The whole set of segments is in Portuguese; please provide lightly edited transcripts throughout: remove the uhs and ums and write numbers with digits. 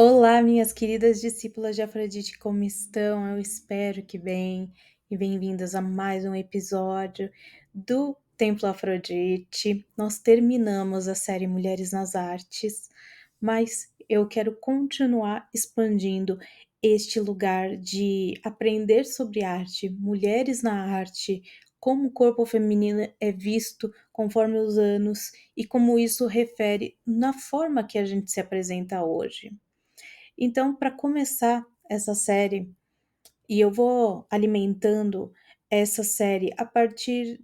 Olá, minhas queridas discípulas de Afrodite, como estão? Eu espero que bem, e bem-vindas a mais um episódio do Templo Afrodite. Nós terminamos a série Mulheres nas Artes, mas eu quero continuar expandindo este lugar de aprender sobre arte, mulheres na arte, como o corpo feminino é visto conforme os anos e como isso refere na forma que a gente se apresenta hoje. Então, para começar essa série, e eu vou alimentando essa série a partir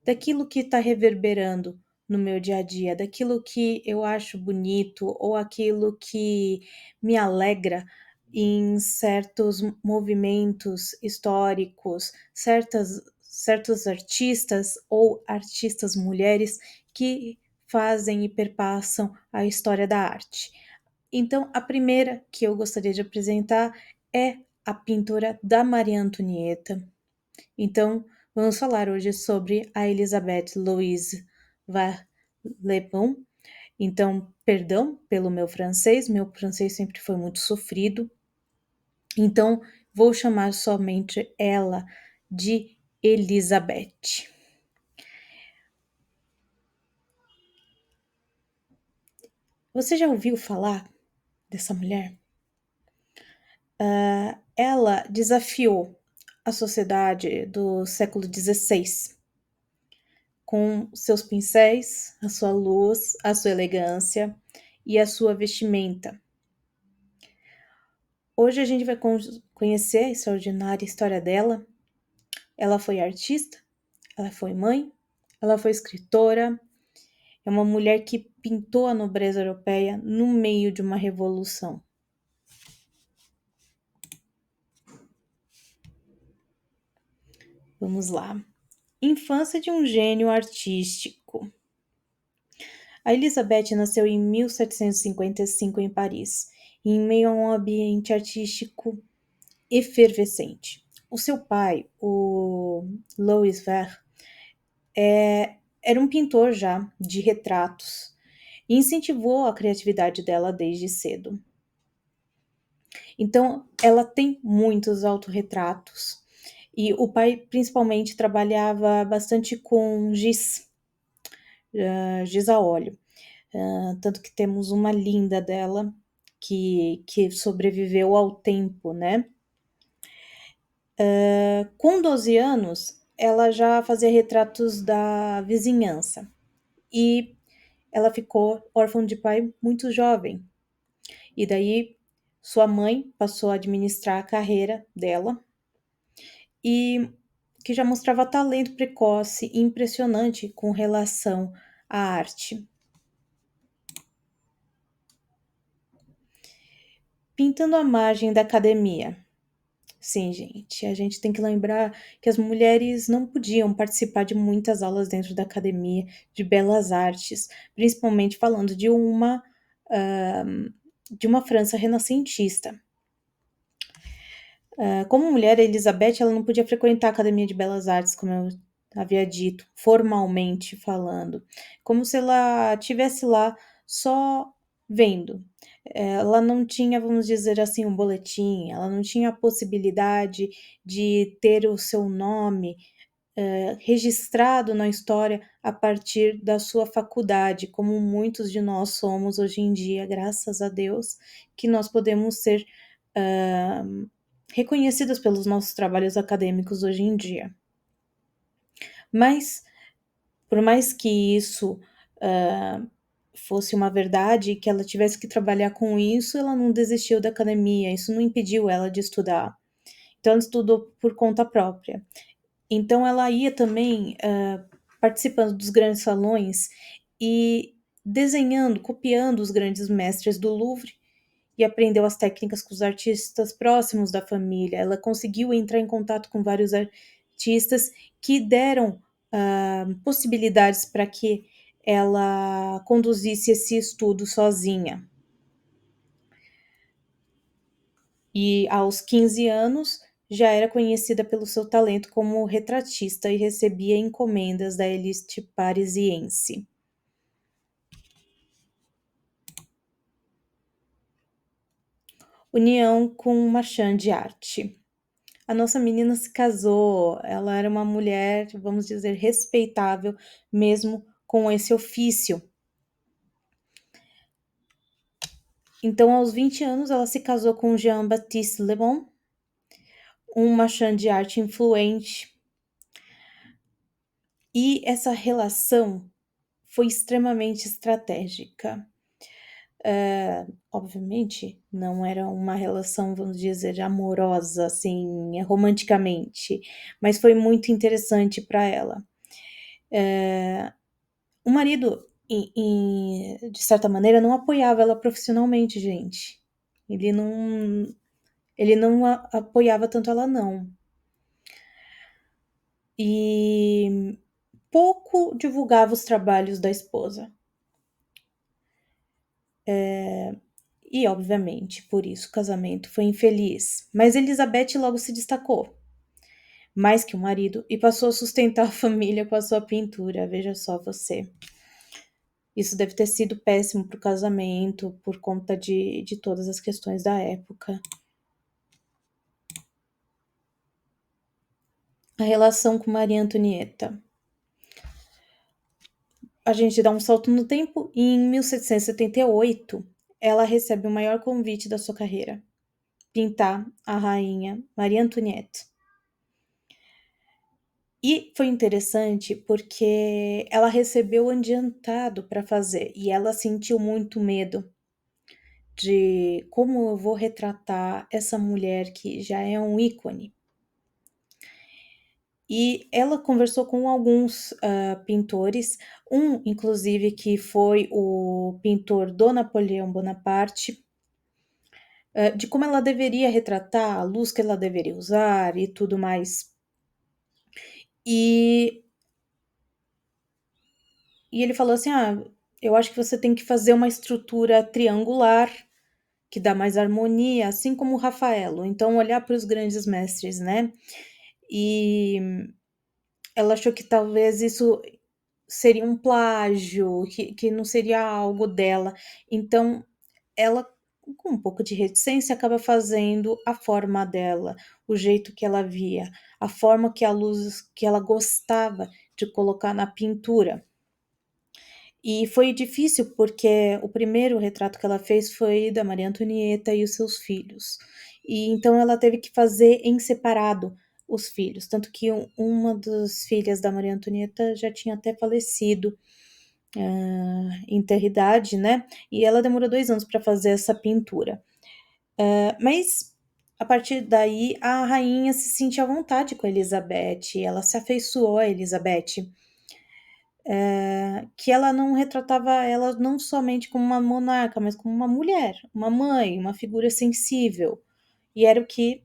daquilo que está reverberando no meu dia a dia, daquilo que eu acho bonito ou aquilo que me alegra em certos movimentos históricos, certos artistas ou artistas mulheres que fazem e perpassam a história da arte. Então, a primeira que eu gostaria de apresentar é a pintora da Maria Antonieta. Então, vamos falar hoje sobre a Elisabeth Louise Varlepon. Então, perdão pelo meu francês sempre foi muito sofrido. Então, vou chamar somente ela de Elizabeth. Você já ouviu falar dessa mulher? Ela desafiou a sociedade do século XVI com seus pincéis, a sua luz, a sua elegância e a sua vestimenta. Hoje a gente vai conhecer a extraordinária história dela. Ela foi artista, ela foi mãe, ela foi escritora, é uma mulher que pintou a nobreza europeia no meio de uma revolução. Vamos lá. Infância de um gênio artístico. A Elizabeth nasceu em 1755 em Paris, em meio a um ambiente artístico efervescente. O seu pai, o Louis Verre, era um pintor já de retratos e incentivou a criatividade dela desde cedo. Então, ela tem muitos autorretratos e o pai principalmente trabalhava bastante com giz a óleo. Tanto que temos uma linda dela que sobreviveu ao tempo, né? Com 12 anos, ela já fazia retratos da vizinhança e ela ficou órfã de pai muito jovem. E daí sua mãe passou a administrar a carreira dela e que já mostrava talento precoce e impressionante com relação à arte. Pintando à margem da academia. Sim, gente, a gente tem que lembrar que as mulheres não podiam participar de muitas aulas dentro da academia de belas artes, principalmente falando de uma França renascentista. Como mulher, a Elizabeth ela não podia frequentar a academia de belas artes, como eu havia dito, formalmente falando, como se ela estivesse lá só vendo. Ela não tinha, vamos dizer assim, um boletim, ela não tinha a possibilidade de ter o seu nome registrado na história a partir da sua faculdade, como muitos de nós somos hoje em dia, graças a Deus, que nós podemos ser reconhecidas pelos nossos trabalhos acadêmicos hoje em dia. Mas, por mais que isso fosse uma verdade, que ela tivesse que trabalhar com isso, ela não desistiu da academia, isso não impediu ela de estudar. Então, ela estudou por conta própria. Então, ela ia também participando dos grandes salões e desenhando, copiando os grandes mestres do Louvre e aprendeu as técnicas com os artistas próximos da família. Ela conseguiu entrar em contato com vários artistas que deram possibilidades para que ela conduzisse esse estudo sozinha. E aos 15 anos já era conhecida pelo seu talento como retratista e recebia encomendas da elite parisiense. união com marchand de arte. A nossa menina se casou, ela era uma mulher, vamos dizer, respeitável, mesmo com esse ofício. Então, aos 20 anos, ela se casou com Jean-Baptiste Le Bon, um marchand de arte influente. E essa relação foi extremamente estratégica. Obviamente, não era uma relação, vamos dizer, amorosa, assim, romanticamente, mas foi muito interessante para ela. O marido, de certa maneira, não apoiava ela profissionalmente, gente. Ele não apoiava tanto ela, não. E pouco divulgava os trabalhos da esposa. E, obviamente, por isso o casamento foi infeliz. Mas Elizabeth logo se destacou, mais que o marido, e passou a sustentar a família com a sua pintura. Veja só você. Isso deve ter sido péssimo para o casamento, por conta de todas as questões da época. A relação com Maria Antonieta. A gente dá um salto no tempo e em 1778 ela recebe o maior convite da sua carreira: pintar a rainha Maria Antonieta. E foi interessante porque ela recebeu adiantado para fazer e ela sentiu muito medo de como eu vou retratar essa mulher que já é um ícone. E ela conversou com alguns pintores, um inclusive que foi o pintor do Napoleão Bonaparte, de como ela deveria retratar, a luz que ela deveria usar e tudo mais. E ele falou assim: eu acho que você tem que fazer uma estrutura triangular, que dá mais harmonia, assim como o Rafaelo. Então, olhar para os grandes mestres, né? E ela achou que talvez isso seria um plágio, que não seria algo dela. Então, ela, com um pouco de reticência, acaba fazendo a forma dela, o jeito que ela via, a forma que a luz que ela gostava de colocar na pintura. E foi difícil porque o primeiro retrato que ela fez foi da Maria Antonieta e os seus filhos. E então ela teve que fazer em separado os filhos, tanto que uma das filhas da Maria Antonieta já tinha até falecido em ter idade, né? E ela demorou 2 anos para fazer essa pintura. Mas a partir daí a rainha se sentia à vontade com a Elizabeth, ela se afeiçoou a Elizabeth. Que ela não retratava ela não somente como uma monarca, mas como uma mulher, uma mãe, uma figura sensível. E era o que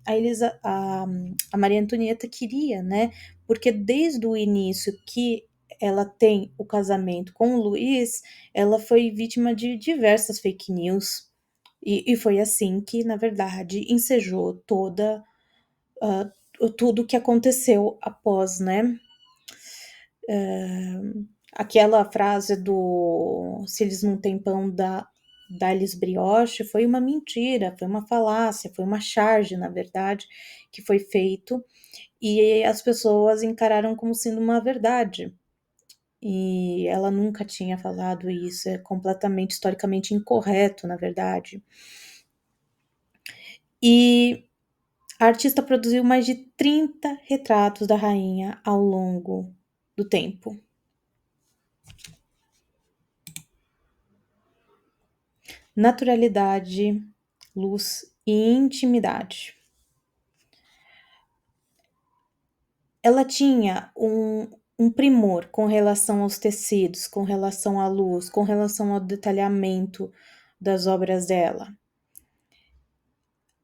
a Maria Antonieta queria, né? Porque desde o início que ela tem o casamento com o Luís, ela foi vítima de diversas fake news. E foi assim que, na verdade, ensejou tudo o que aconteceu após, né? Aquela frase do se eles não têm pão, dá-lhes brioche, foi uma mentira, foi uma falácia, foi uma charge, na verdade, que foi feito e as pessoas encararam como sendo uma verdade. E ela nunca tinha falado isso, é completamente historicamente incorreto, na verdade. E a artista produziu mais de 30 retratos da rainha ao longo do tempo. Naturalidade, luz e intimidade. Ela tinha um primor com relação aos tecidos, com relação à luz, com relação ao detalhamento das obras dela.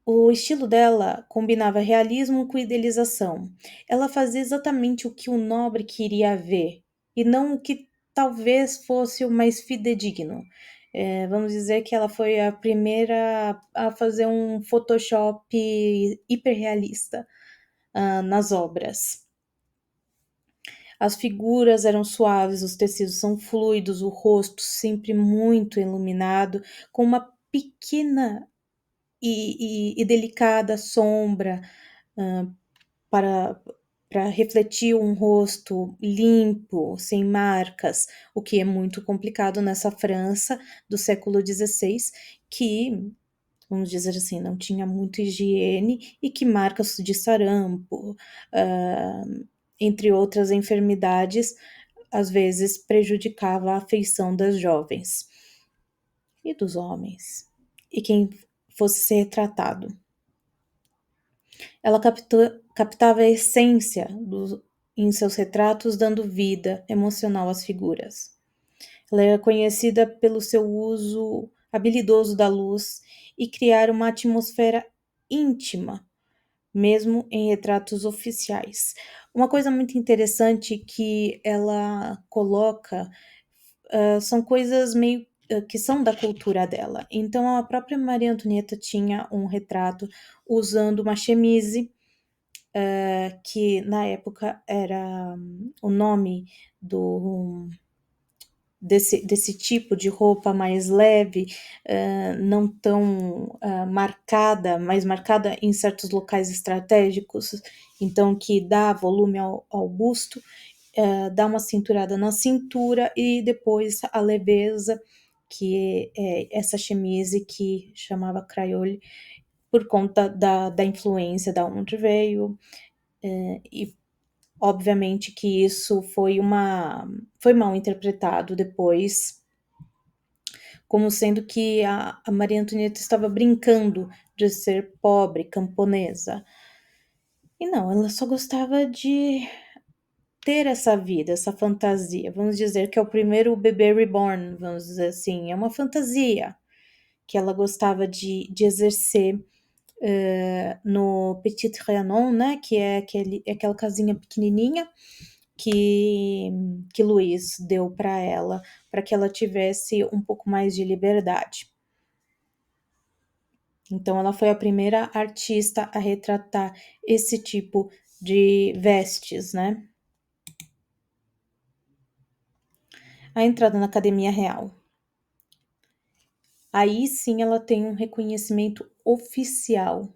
O estilo dela combinava realismo com idealização. Ela fazia exatamente o que o nobre queria ver e não o que talvez fosse o mais fidedigno. Vamos dizer que ela foi a primeira a fazer um Photoshop hiperrealista nas obras. As figuras eram suaves, os tecidos são fluidos, o rosto sempre muito iluminado, com uma pequena e delicada sombra, para refletir um rosto limpo, sem marcas, o que é muito complicado nessa França do século XVI, que, vamos dizer assim, não tinha muita higiene e que marcas de sarampo, entre outras enfermidades, às vezes prejudicava a feição das jovens e dos homens, e quem fosse ser retratado. Ela captava a essência em seus retratos, dando vida emocional às figuras. Ela era conhecida pelo seu uso habilidoso da luz e criar uma atmosfera íntima, mesmo em retratos oficiais. Uma coisa muito interessante que ela coloca são coisas meio que são da cultura dela. Então, a própria Maria Antonieta tinha um retrato usando uma chemise, que na época era o nome desse tipo de roupa mais leve, não tão marcada, mas marcada em certos locais estratégicos, então que dá volume ao busto, dá uma cinturada na cintura e depois a leveza, que é essa chemise que chamava craiole, por conta da influência da onde veio, e obviamente que isso foi mal interpretado depois, como sendo que a Maria Antonieta estava brincando de ser pobre, camponesa. E não, ela só gostava de ter essa vida, essa fantasia. Vamos dizer que é o primeiro bebê reborn, vamos dizer assim. É uma fantasia que ela gostava de exercer no Petit Trianon, né? Que é aquela casinha pequenininha que Luiz deu para que ela tivesse um pouco mais de liberdade. Então, ela foi a primeira artista a retratar esse tipo de vestes, né? A entrada na Academia Real. Aí sim ela tem um reconhecimento oficial.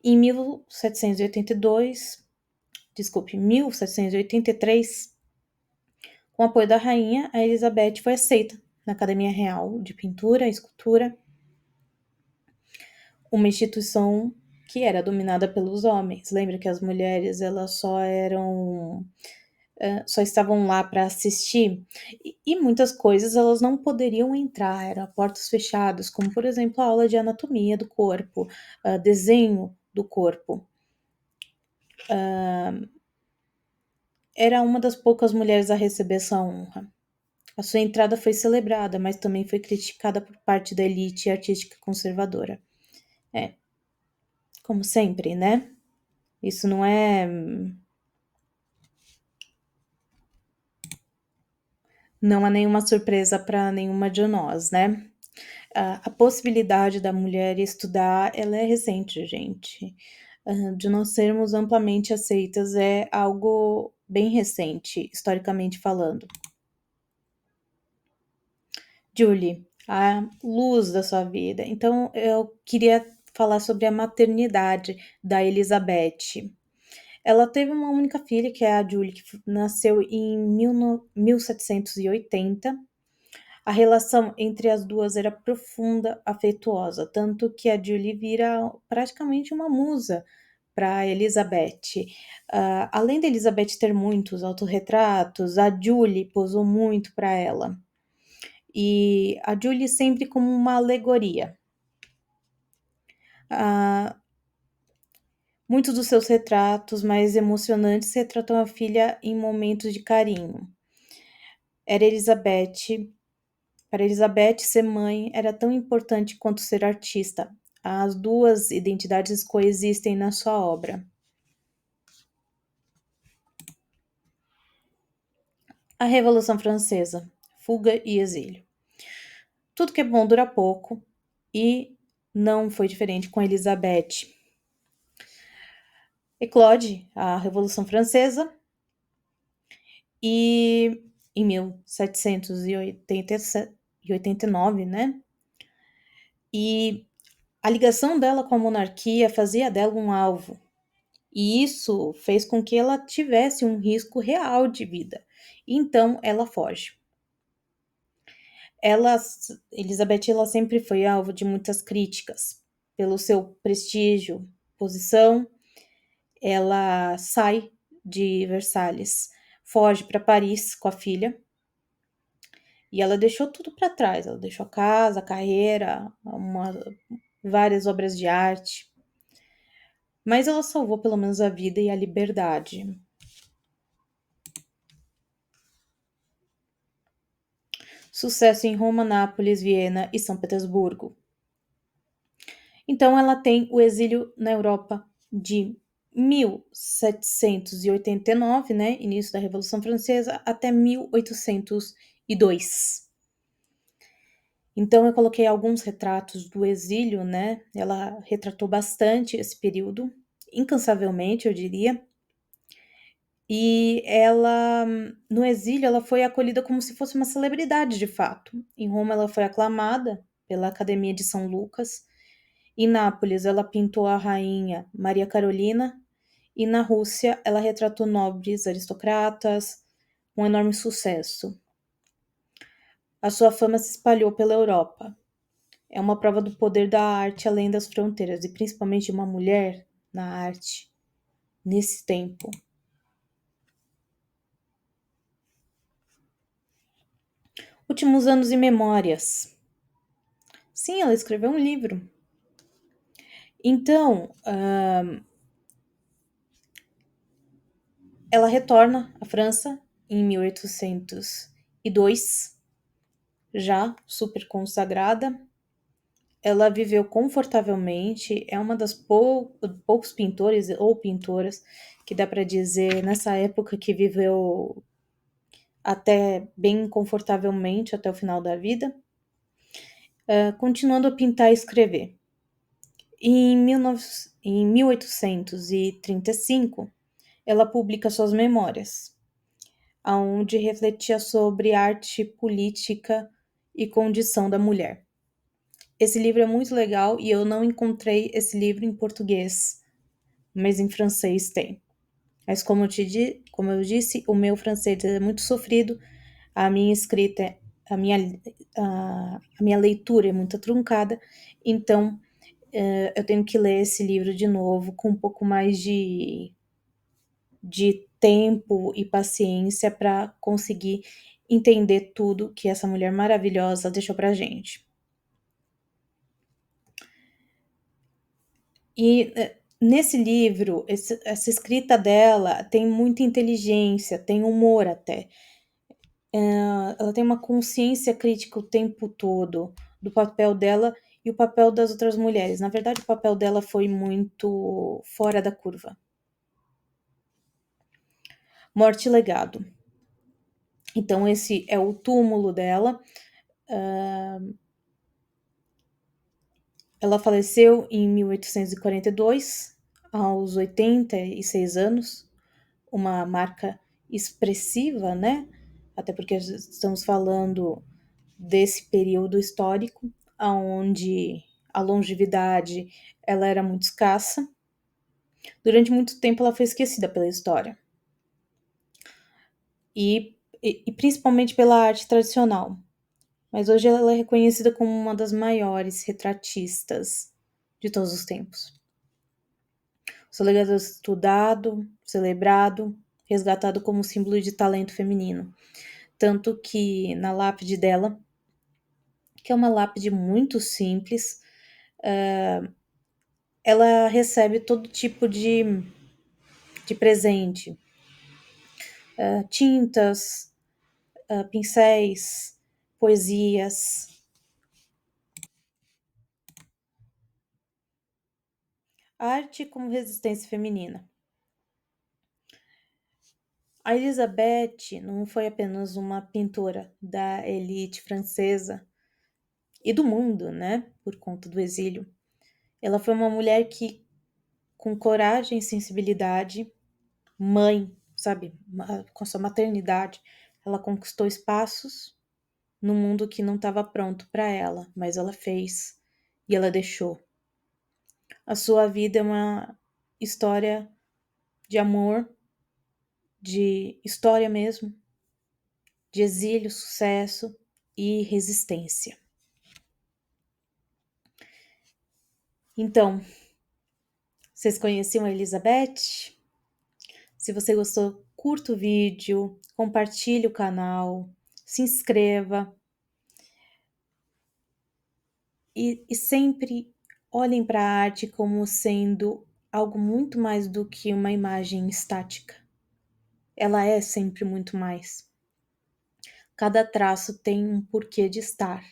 Em 1783, com o apoio da rainha, a Elizabeth foi aceita na Academia Real de Pintura e Escultura, uma instituição que era dominada pelos homens. Lembra que as mulheres elas só estavam lá para assistir, e muitas coisas elas não poderiam entrar, eram portas fechadas, como por exemplo a aula de anatomia do corpo, desenho do corpo. Era uma das poucas mulheres a receber essa honra. A sua entrada foi celebrada, mas também foi criticada por parte da elite artística conservadora. Como sempre, né? Isso não é nenhuma surpresa para nenhuma de nós, né? A possibilidade da mulher estudar, ela é recente, gente. De nós sermos amplamente aceitas é algo bem recente, historicamente falando. Julie, a luz da sua vida. Então, eu queria falar sobre a maternidade da Elizabeth. Ela teve uma única filha, que é a Julie, que nasceu em 1780. A relação entre as duas era profunda, afetuosa, tanto que a Julie vira praticamente uma musa para Elizabeth. Além da Elizabeth ter muitos autorretratos, a Julie posou muito para ela. E a Julie sempre como uma alegoria. Muitos dos seus retratos mais emocionantes retratam a filha em momentos de carinho. Para Elizabeth, ser mãe era tão importante quanto ser artista. As duas identidades coexistem na sua obra. A Revolução Francesa, fuga e exílio. Tudo que é bom dura pouco, e não foi diferente com Elizabeth. Eclode a Revolução Francesa e em 1789, né? E A ligação dela com a monarquia fazia dela um alvo, e isso fez com que ela tivesse um risco real de vida. Então ela foge. Ela, Elizabeth, ela sempre foi alvo de muitas críticas pelo seu prestígio, posição. Ela sai de Versalhes, foge para Paris com a filha e ela deixou tudo para trás. Ela deixou a casa, a carreira, várias obras de arte, mas ela salvou pelo menos a vida e a liberdade. Sucesso em Roma, Nápoles, Viena e São Petersburgo. Então ela tem o exílio na Europa de 1789, né, início da Revolução Francesa, até 1802. Então eu coloquei alguns retratos do exílio, né? Ela retratou bastante esse período, incansavelmente, eu diria. E ela, no exílio, ela foi acolhida como se fosse uma celebridade de fato. Em Roma, ela foi aclamada pela Academia de São Lucas. Em Nápoles, ela pintou a rainha Maria Carolina. E na Rússia, ela retratou nobres, aristocratas, um enorme sucesso. A sua fama se espalhou pela Europa. É uma prova do poder da arte além das fronteiras, e principalmente de uma mulher na arte nesse tempo. Últimos anos e memórias. Sim, ela escreveu um livro. Então, ela retorna à França em 1802, já super consagrada. Ela viveu confortavelmente, é uma das poucos pintores ou pintoras que dá para dizer nessa época que viveu até bem confortavelmente até o final da vida, continuando a pintar e escrever. Em 1835, ela publica suas memórias, onde refletia sobre arte, política e condição da mulher. Esse livro é muito legal e eu não encontrei esse livro em português, mas em francês tem. Mas como eu disse, o meu francês é muito sofrido, a minha escrita, a minha, a minha leitura é muito truncada, então eu tenho que ler esse livro de novo com um pouco mais de tempo e paciência para conseguir entender tudo que essa mulher maravilhosa deixou pra gente. E nesse livro, essa escrita dela tem muita inteligência, tem humor até. Ela tem uma consciência crítica o tempo todo do papel dela e o papel das outras mulheres. Na verdade, o papel dela foi muito fora da curva. Morte e legado. Então, esse é o túmulo dela. Ela faleceu em 1842, aos 86 anos, uma marca expressiva, né? Até porque estamos falando desse período histórico, onde a longevidade ela era muito escassa. Durante muito tempo ela foi esquecida pela história. E principalmente pela arte tradicional. Mas hoje ela é reconhecida como uma das maiores retratistas de todos os tempos. Seu legado é estudado, celebrado, resgatado como símbolo de talento feminino. Tanto que na lápide dela, que é uma lápide muito simples, ela recebe todo tipo de presente. Tintas, pincéis, poesias. Arte como resistência feminina. A Elizabeth não foi apenas uma pintora da elite francesa e do mundo, né, por conta do exílio. Ela foi uma mulher que, com coragem e sensibilidade, mãe, sabe, com a sua maternidade, ela conquistou espaços no mundo que não estava pronto para ela, mas ela fez e ela deixou. A sua vida é uma história de amor, de história mesmo, de exílio, sucesso e resistência. Então, vocês conheciam a Elizabeth? Se você gostou, curta o vídeo, compartilhe o canal, se inscreva e sempre olhem para a arte como sendo algo muito mais do que uma imagem estática. Ela é sempre muito mais. Cada traço tem um porquê de estar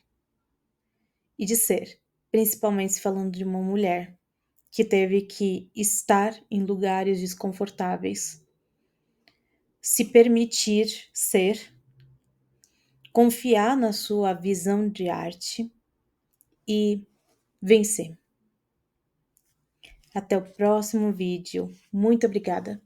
e de ser, principalmente se falando de uma mulher que teve que estar em lugares desconfortáveis, se permitir ser, confiar na sua visão de arte e vencer. Até o próximo vídeo. Muito obrigada.